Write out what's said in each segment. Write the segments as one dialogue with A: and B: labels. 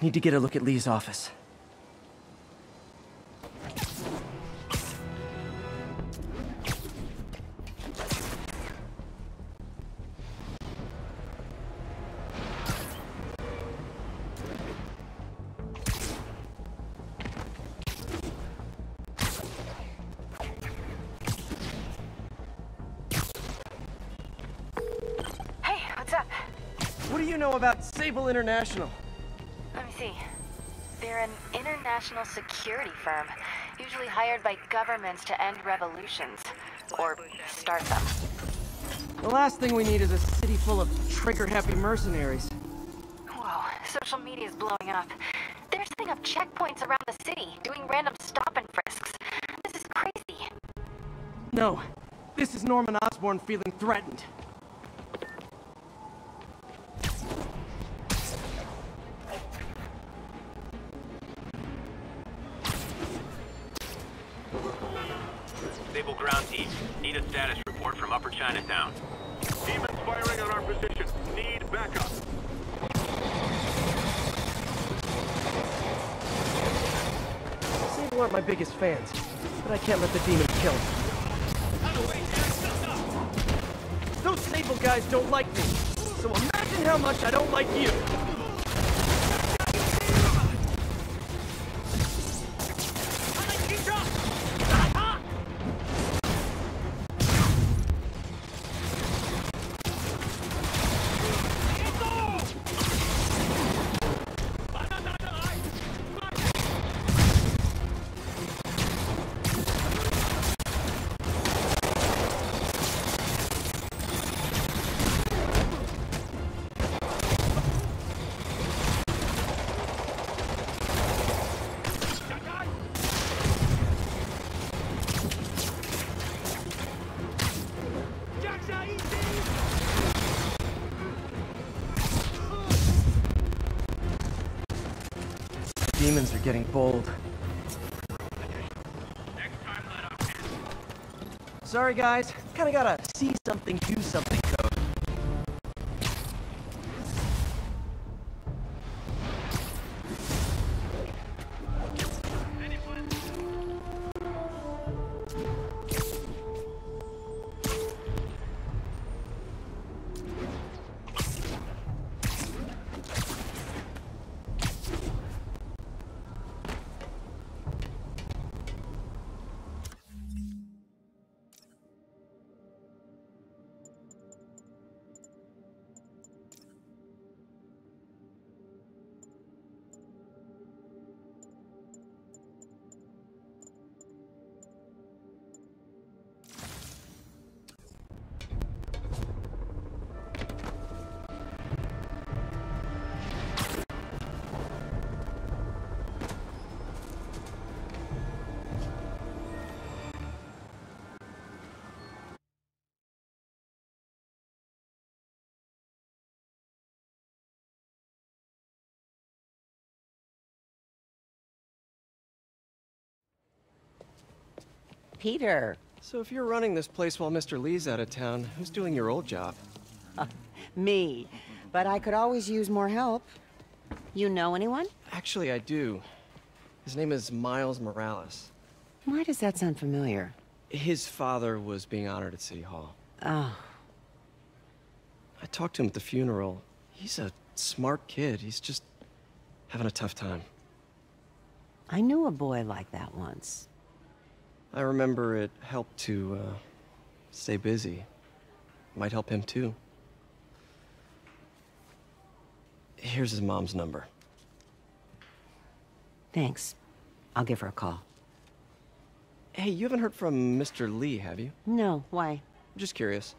A: Need to get a look at Lee's office. What do you know about Sable International?
B: Let me see. They're an international security firm, usually hired by governments to end revolutions. Or start them.
A: The last thing we need is a city full of trigger-happy mercenaries.
B: Whoa, social media's blowing up. They're setting up checkpoints around the city, doing random stop and frisks. This is crazy.
A: No, this is Norman Osborn feeling threatened.
C: Sable ground team. Need a status report from Upper Chinatown.
D: Demons firing on our position. Need backup.
A: Sable aren't my biggest fans, but I can't let the demons kill them. Those Sable guys don't like me, so imagine how much I don't like you. Demons are getting bold. Sorry guys, kinda gotta see something, do something code.
E: Peter.
A: So if you're running this place while Mr. Lee's out of town, who's doing your old job?
E: Me. But I could always use more help. You know anyone?
A: Actually, I do. His name is Miles Morales.
E: Why does that sound familiar?
A: His father was being honored at City Hall.
E: Oh.
A: I talked to him at the funeral. He's a smart kid. He's just having a tough time.
E: I knew a boy like that once.
A: I remember it helped to, stay busy. Might help him, too. Here's his mom's number.
E: Thanks. I'll give her a call.
A: Hey, you haven't heard from Mr. Lee, have you?
E: No, why?
A: I'm just curious.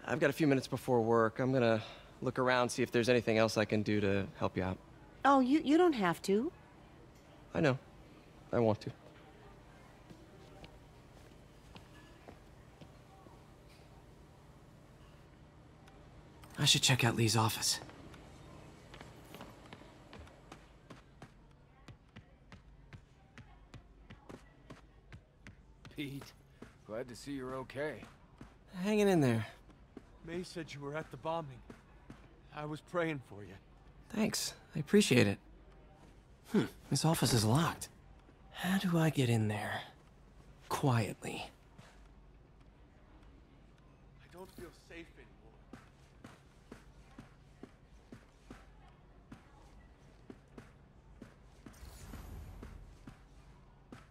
A: I've got a few minutes before work. I'm gonna look around, see if there's anything else I can do to help you out.
E: Oh, you don't have to.
A: I know. I want to. I should check out Lee's office.
F: Pete, glad to see you're okay.
A: Hanging in there.
F: May said you were at the bombing. I was praying for you.
A: Thanks. I appreciate it. His office is locked. How do I get in there? Quietly.
D: I don't feel safe anymore.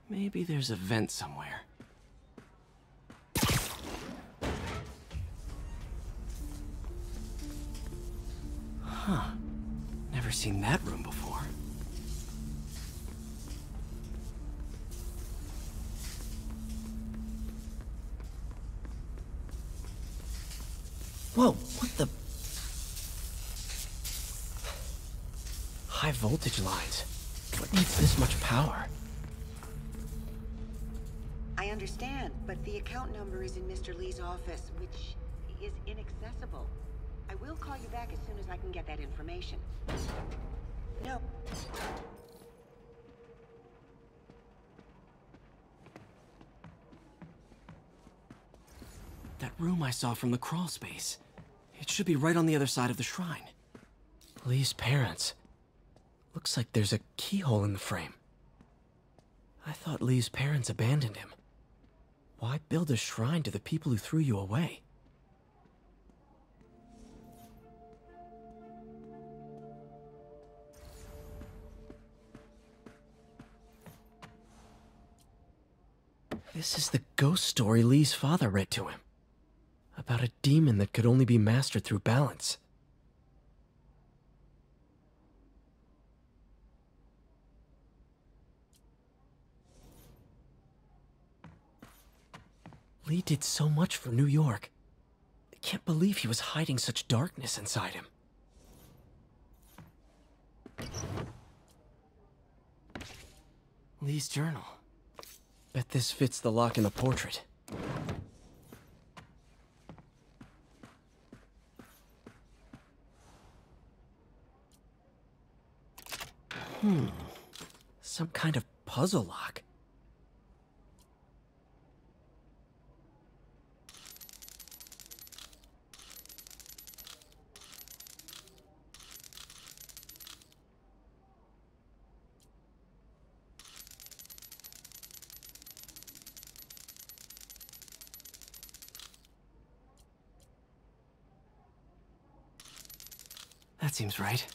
A: Maybe there's a vent somewhere. Huh. Never seen that room before. Whoa, what the? High voltage lines. What needs this much power?
E: I understand, but the account number is in Mr. Lee's office, which is inaccessible. I will call you back as soon as I can get that information. No.
A: That room I saw from the crawl space. It should be right on the other side of the shrine. Lee's parents. Looks like there's a keyhole in the frame. I thought Lee's parents abandoned him. Why build a shrine to the people who threw you away? This is the ghost story Lee's father read to him. About a demon that could only be mastered through balance. Lee did so much for New York. I can't believe he was hiding such darkness inside him. Lee's journal. Bet this fits the lock in the portrait. Some kind of puzzle lock. That seems right.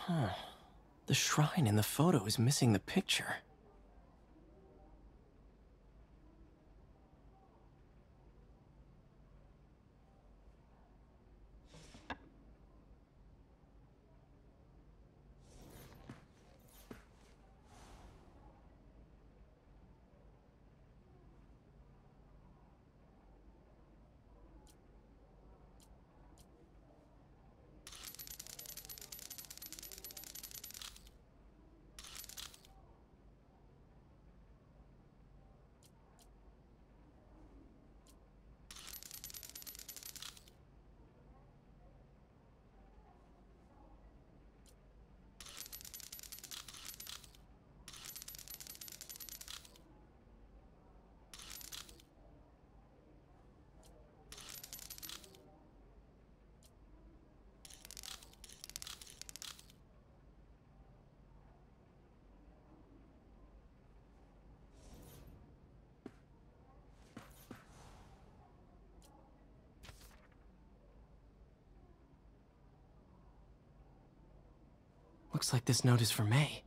A: Huh. The shrine in the photo is missing the picture. Looks like this note is for May.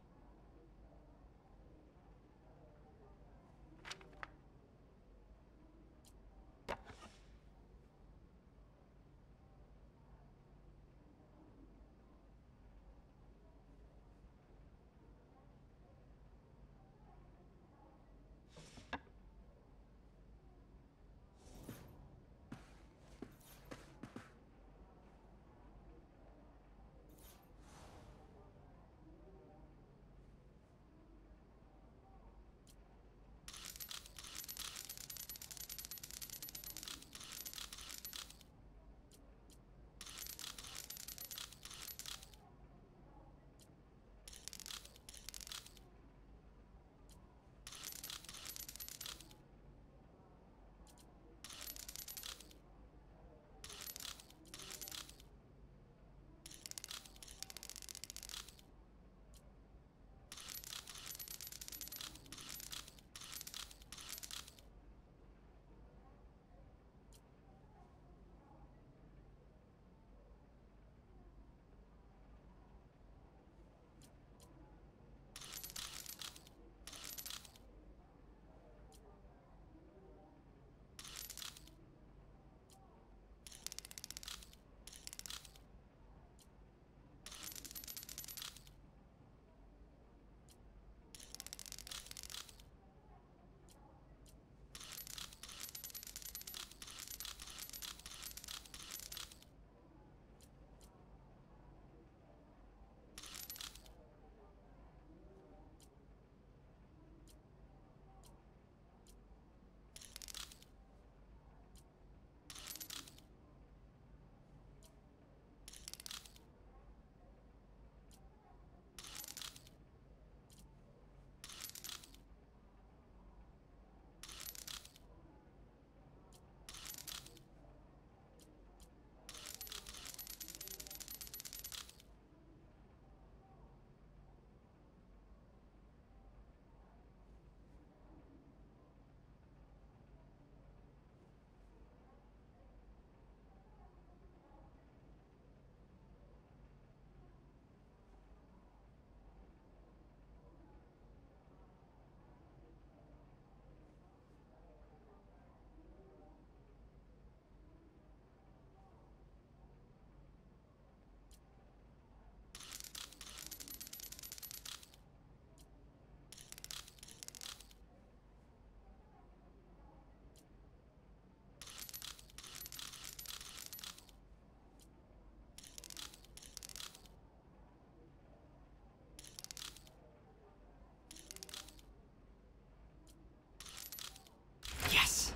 A: Yes!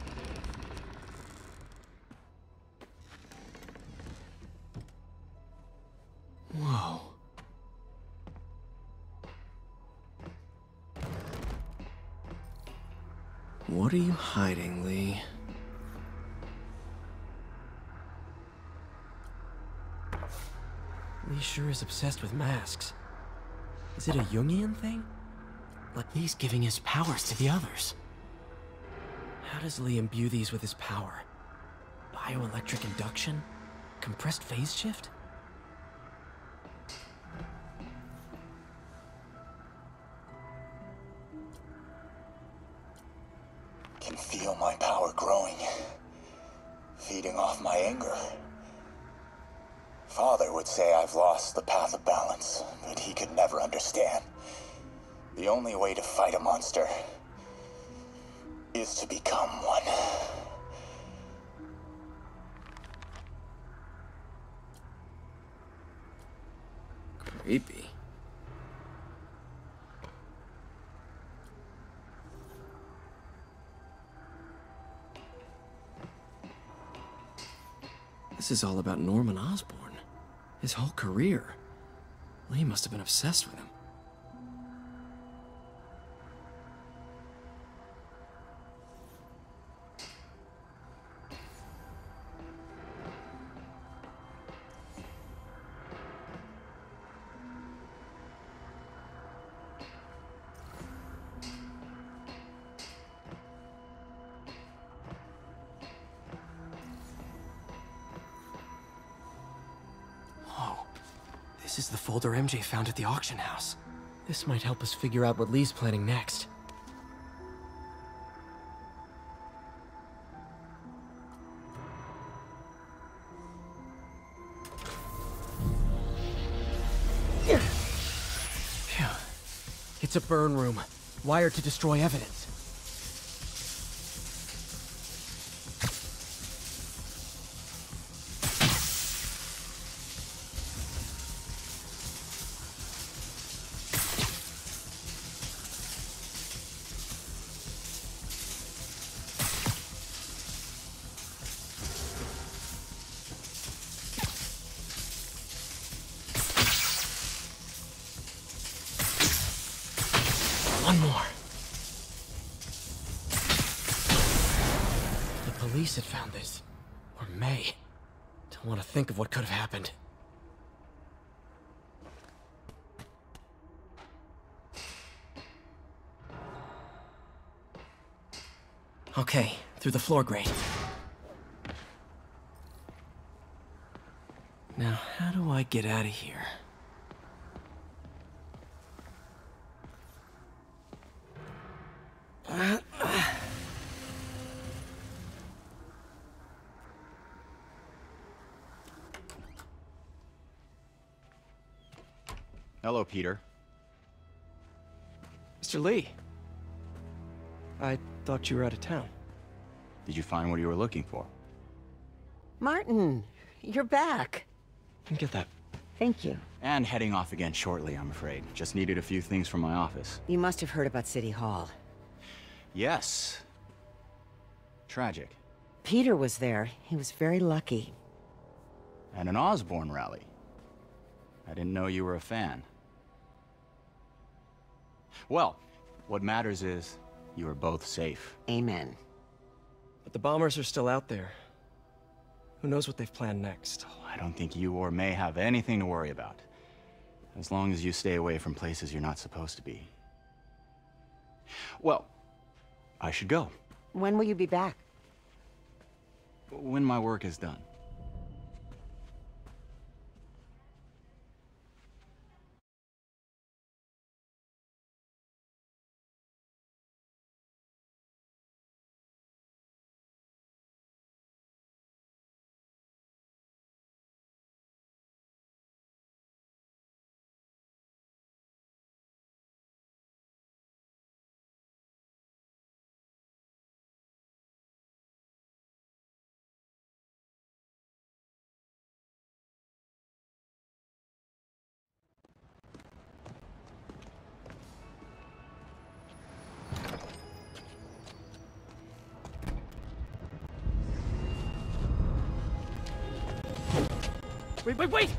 A: Whoa. What are you hiding, Lee? Lee sure is obsessed with masks. Is it a Jungian thing? Like Lee's giving his powers to the others. How does Lee imbue these with his power? Bioelectric induction? Compressed phase shift?
G: Can feel my power growing, feeding off my anger. Father would say I've lost the path of balance, but he could never understand. The only way to fight a monster is to become one.
A: Creepy. This is all about Norman Osborn. His whole career. Lee must have been obsessed with him. This is the folder MJ found at the auction house. This might help us figure out what Lee's planning next. Phew. It's a burn room, wired to destroy evidence. One more. The police had found this. Or may. Don't want to think of what could have happened. Okay, through the floor grate. Now, how do I get out of here?
H: Hello, Peter.
A: Mr. Lee. I thought you were out of town.
H: Did you find what you were looking for?
E: Martin, you're back.
A: Didn't get that.
E: Thank you.
H: And heading off again shortly, I'm afraid. Just needed a few things from my office.
E: You must have heard about City Hall.
H: Yes. Tragic.
E: Peter was there. He was very lucky.
H: And an Osborne rally. I didn't know you were a fan. Well, what matters is you are both safe.
E: Amen.
A: But the bombers are still out there. Who knows what they've planned next?
H: Oh, I don't think you or May have anything to worry about. As long as you stay away from places you're not supposed to be. Well, I should go.
E: When will you be back?
H: When my work is done.
A: Wait!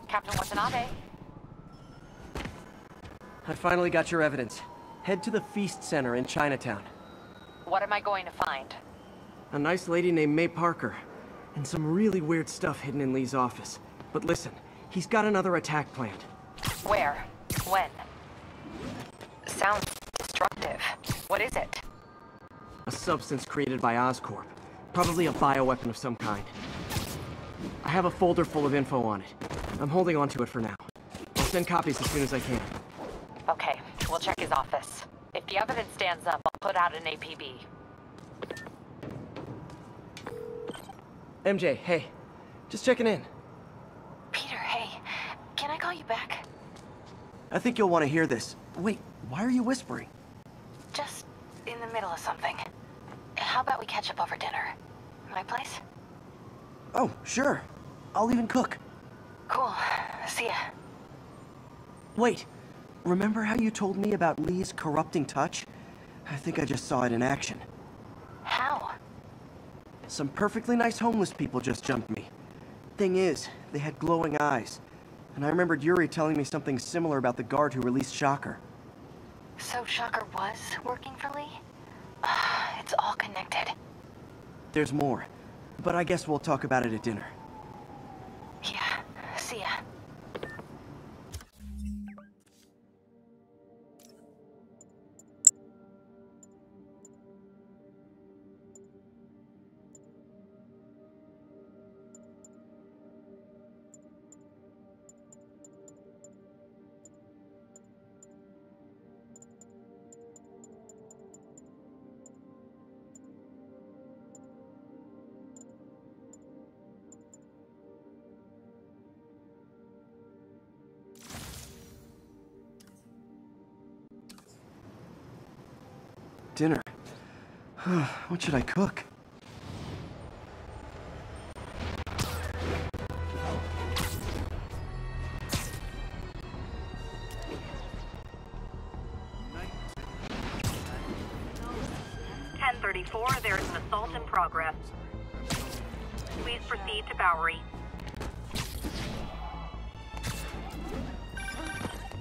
B: Captain Watanabe.
A: I finally got your evidence. Head to the Feast Center in Chinatown.
B: What am I going to find?
A: A nice lady named May Parker. And some really weird stuff hidden in Lee's office. But listen, he's got another attack planned.
B: Where? When? Sounds destructive. What is it?
A: A substance created by Oscorp. Probably a bioweapon of some kind. I have a folder full of info on it. I'm holding on to it for now. I'll send copies as soon as I can.
B: Okay, we'll check his office. If the evidence stands up, I'll put out an APB.
A: MJ, hey. Just checking in.
B: Peter, hey. Can I call you back?
A: I think you'll want to hear this. Wait, why are you whispering?
B: Just in the middle of something. How about we catch up over dinner? My place?
A: Oh, sure. I'll even cook.
B: Cool. See ya.
A: Wait, remember how you told me about Lee's corrupting touch? I think I just saw it in action.
B: How?
A: Some perfectly nice homeless people just jumped me. Thing is, they had glowing eyes. And I remembered Yuri telling me something similar about the guard who released Shocker.
B: So Shocker was working for Lee? It's all connected.
A: There's more, but I guess we'll talk about it at dinner.
B: Yeah, see ya.
A: Dinner. What should I cook?
I: There is an assault in progress. Please proceed to Bowery.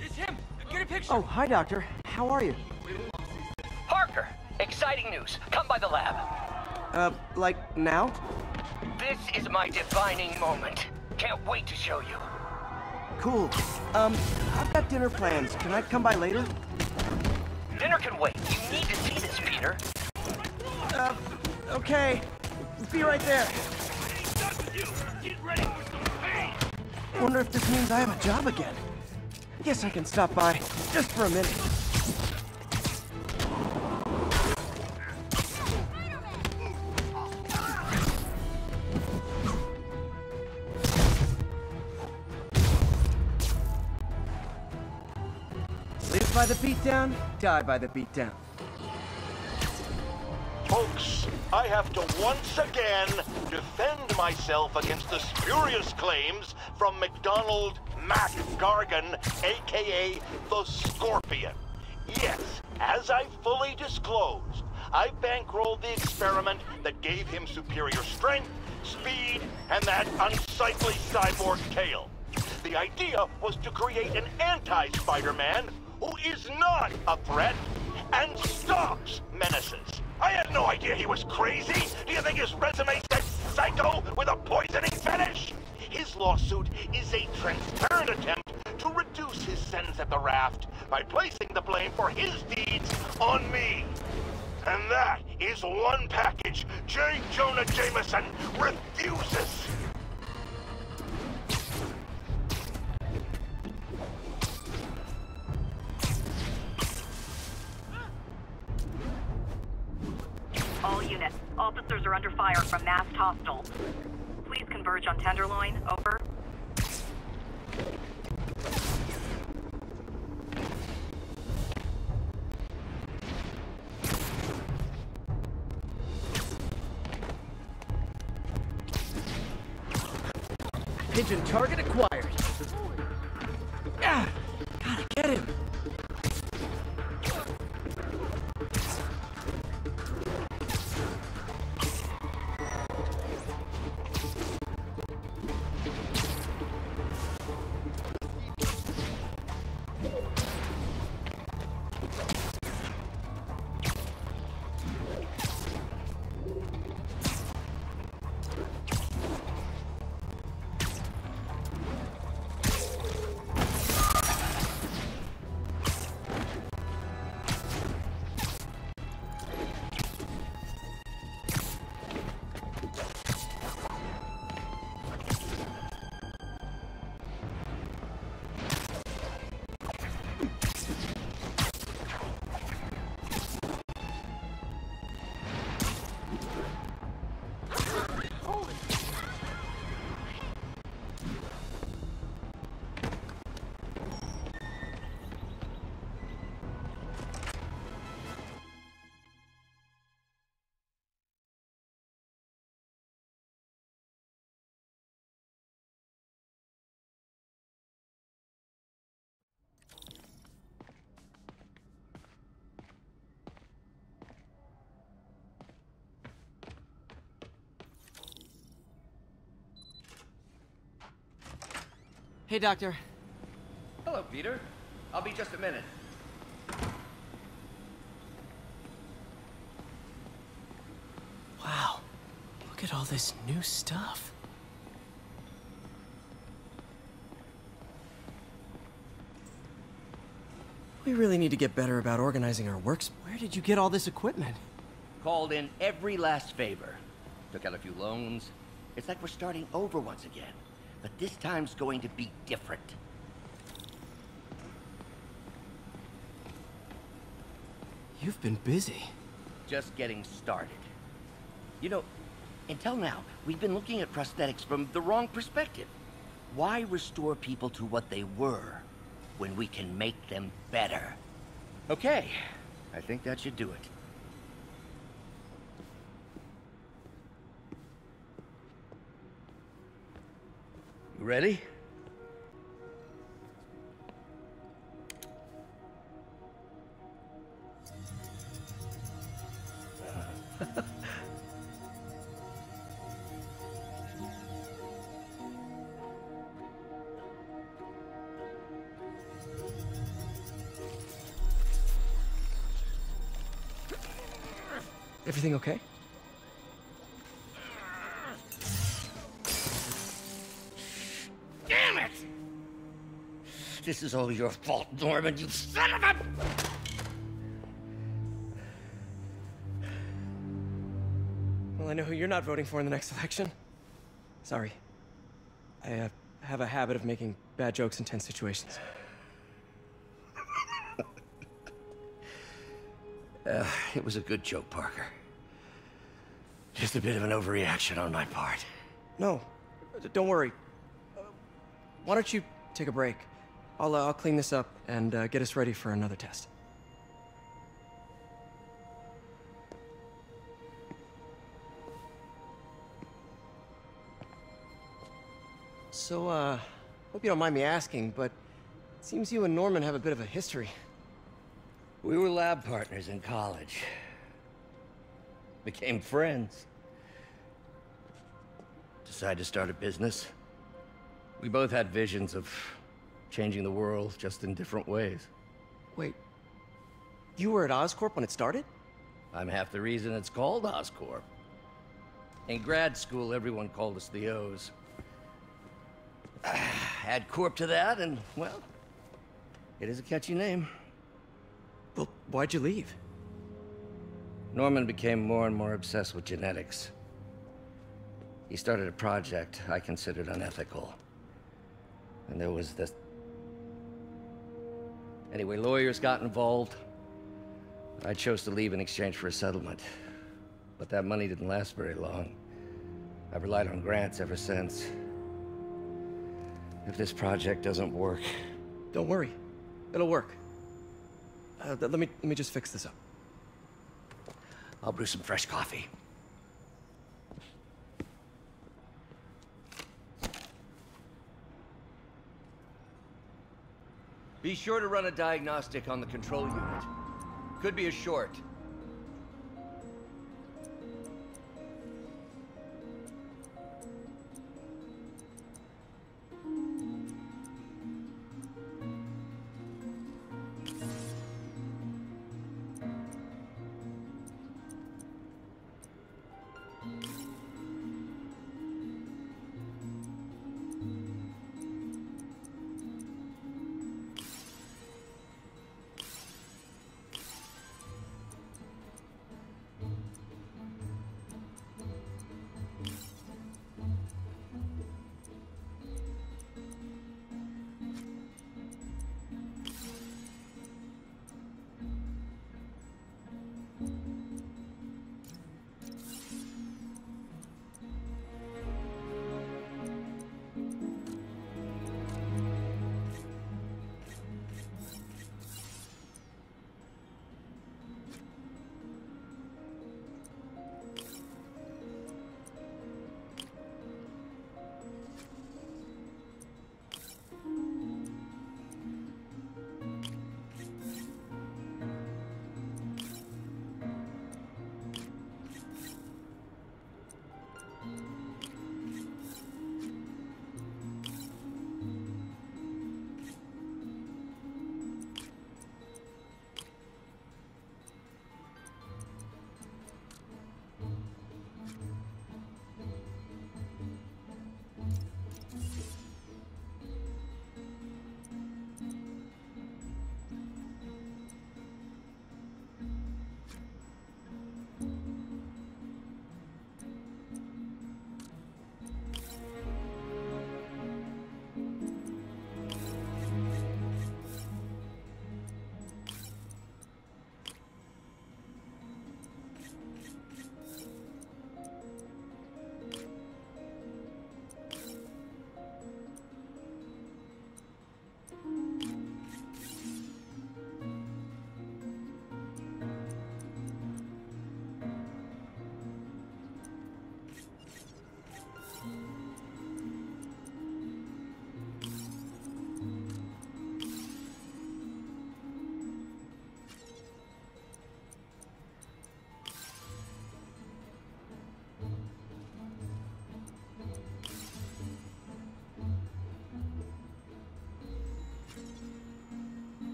J: It's him! Get a picture!
A: Oh, hi, Doctor. How are you?
J: Parker! Exciting news. Come by the lab.
A: Like now?
J: This is my defining moment. Can't wait to show you.
A: Cool. I've got dinner plans. Can I come by later?
J: Dinner can wait. You need to see this, Peter.
A: Okay. Be right there. Wonder if this means I have a job again. Guess I can stop by, just for a minute. Live by the beatdown, die by the beatdown.
K: Folks, I have to once again defend myself against the spurious claims from McDonald Mac Gargan, aka the Scorpion. Yes, as I fully disclosed, I bankrolled the experiment that gave him superior strength, speed, and that unsightly cyborg tail. The idea was to create an anti-Spider-Man who is not a threat and stops menaces. I had no idea he was crazy. Do you think his resume says psycho with a poisoning fetish? His lawsuit is a transparent attempt to reduce his sentence at the raft by placing the blame for his deeds on me. And that is one package J. Jonah Jameson refuses.
I: All units, officers are under fire from masked hostiles. Please converge on Tenderloin, over.
A: Pigeon target acquired. Ah, gotta get him. Hey, Doctor.
J: Hello, Peter. I'll be just a minute.
A: Wow. Look at all this new stuff. We really need to get better about organizing our works. Where did you get all this equipment?
J: Called in every last favor. Took out a few loans. It's like we're starting over once again. But this time's going to be different.
A: You've been busy.
J: Just getting started. You know, until now, we've been looking at prosthetics from the wrong perspective. Why restore people to what they were when we can make them better? Okay, I think that should do it. You ready?
A: Everything okay?
J: Damn it! This is all your fault, Norman, you son of a...
A: Well, I know who you're not voting for in the next election. Sorry. I have a habit of making bad jokes in tense situations.
J: It was a good joke, Parker. Just a bit of an overreaction on my part.
A: No, don't worry. Why don't you take a break? I'll clean this up and get us ready for another test. So, hope you don't mind me asking, but it seems you and Norman have a bit of a history.
J: We were lab partners in college. Became friends. Decided to start a business. We both had visions of changing the world, just in different ways.
A: Wait, you were at Oscorp when it started?
J: I'm half the reason it's called Oscorp. In grad school, everyone called us the O's. Add Corp to that, and, well, it is a catchy name.
A: Well, why'd you leave?
J: Norman became more and more obsessed with genetics. He started a project I considered unethical. And there was this... Anyway, lawyers got involved. I chose to leave in exchange for a settlement. But that money didn't last very long. I've relied on grants ever since. If this project doesn't work...
A: Don't worry. It'll work. Let me just fix this up.
J: I'll brew some fresh coffee. Be sure to run a diagnostic on the control unit. Could be a short.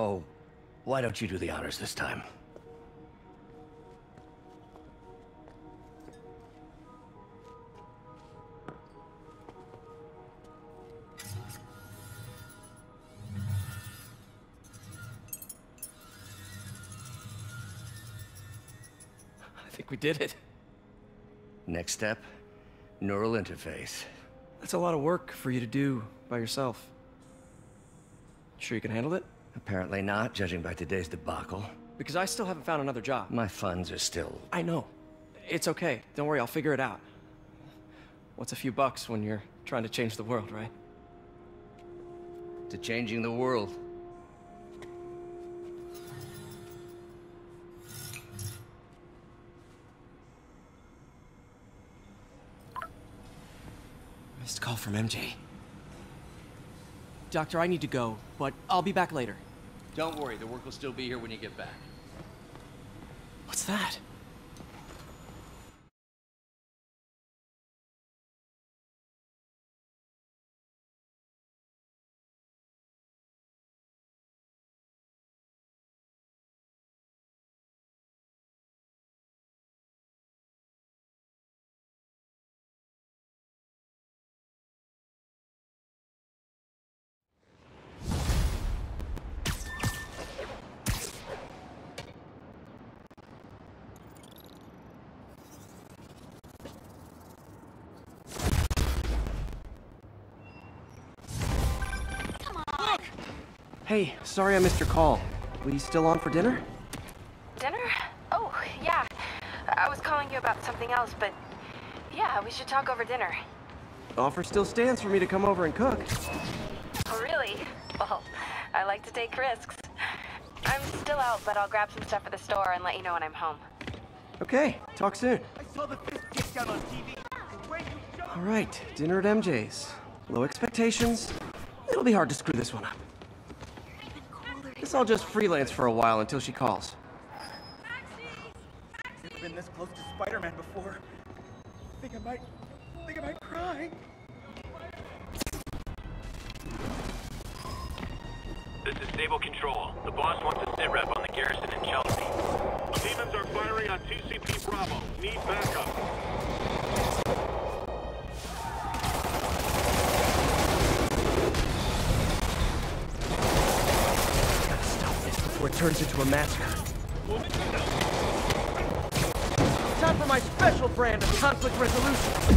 J: Oh, why don't you do the honors this time?
A: I think we did it.
J: Next step, neural interface.
A: That's a lot of work for you to do by yourself. Sure you can handle it?
J: Apparently not, judging by today's debacle.
A: Because I still haven't found another job.
J: My funds are still...
A: I know. It's okay. Don't worry, I'll figure it out. What's a few bucks when you're trying to change the world, right?
J: To changing the world.
A: Missed call from MJ. Doctor, I need to go, but I'll be back later.
L: Don't worry, the work will still be here when you get back.
A: What's that? Hey, sorry I missed your call. We still on for dinner?
B: Dinner? Oh, yeah. I was calling you about something else, but yeah, we should talk over dinner.
A: Offer still stands for me to come over and cook.
B: Oh, really? Well, I like to take risks. I'm still out, but I'll grab some stuff at the store and let you know when I'm home.
A: Okay, talk soon.
K: I saw the fist kick down on TV.
A: All right, dinner at MJ's. Low expectations. It'll be hard to screw this one up. Guess I'll just freelance for a while until she calls.
M: Never been this close to Spider-Man before. Think I might cry.
C: This is Stable Control. The boss wants a sit rep on the garrison in Chelsea.
D: Demons are firing on TCP Bravo. Need backup.
A: Before it turns into a massacre. Time for my special brand of conflict resolution.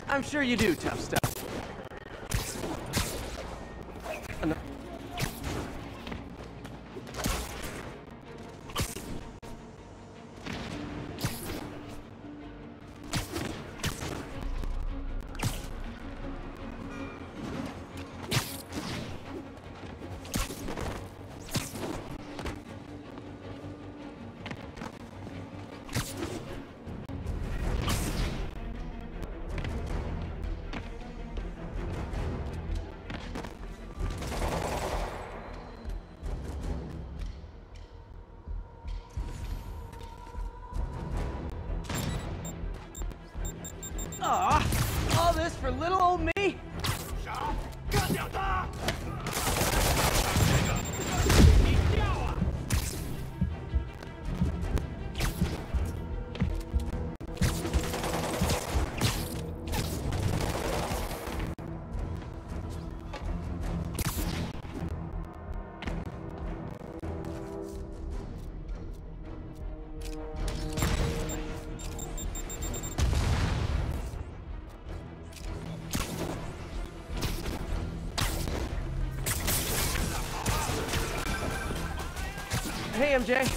A: I'm sure you do, tough stuff. Aw, all this for little old me? Hey, MJ.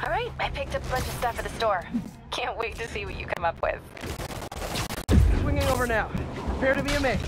B: All right, I picked up a bunch of stuff for the store. Can't wait to see what you come up with.
A: Swinging over now. Prepare to be amazed.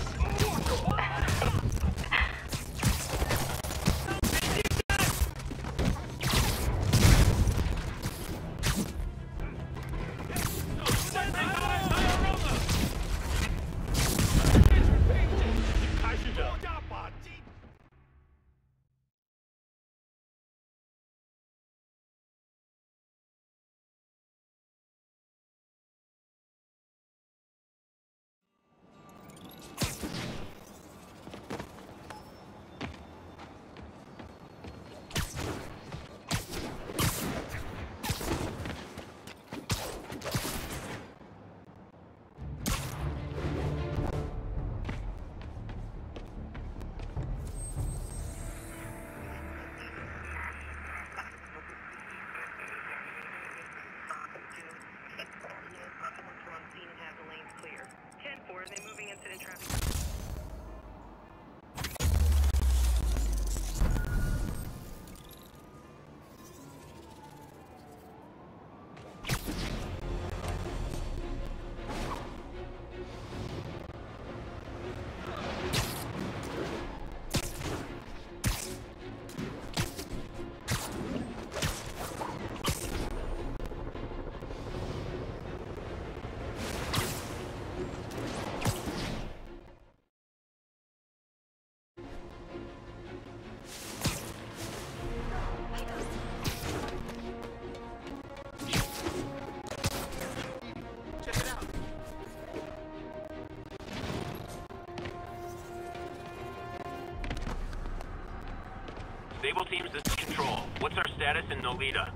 C: Stable teams, this is Control. What's our status in Nolita?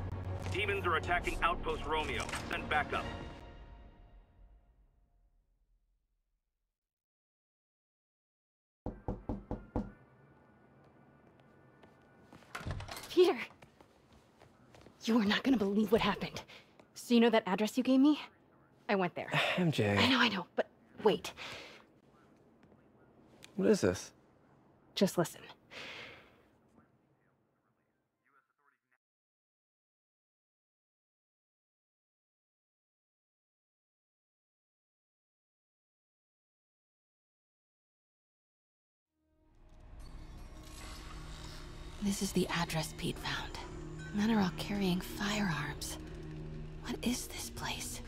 D: Demons are attacking Outpost Romeo. Send backup.
N: Peter! You are not gonna believe what happened. So you know that address you gave me? I went there.
A: MJ.
N: I know, but wait.
A: What is this?
N: Just listen. This is the address Pete found. Men are all carrying firearms. What is this place?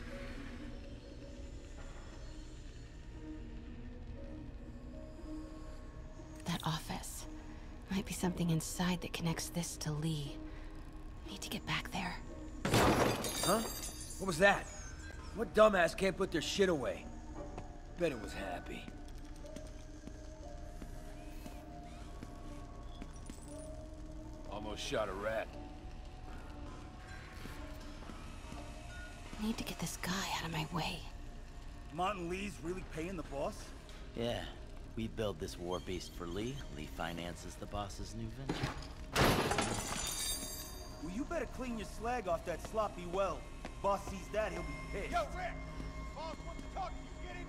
N: That office. Might be something inside that connects this to Lee. Need to get back there.
M: Huh? What was that? What dumbass can't put their shit away? Bet it was Happy. Almost shot a rat.
N: Need to get this guy out of my way.
O: Martin Lee's really paying the boss?
J: Yeah. We build this war beast for Lee. Lee finances the boss's new venture.
O: Well, you better clean your slag off that sloppy well. Boss sees that, he'll be pissed. Yo, Rick! Boss wants to talk to you. Get in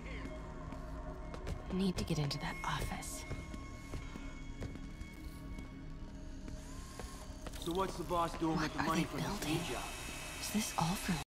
O: here!
N: Need to get into that office.
M: So what's the boss doing with the money from the ski job?
N: Is this all for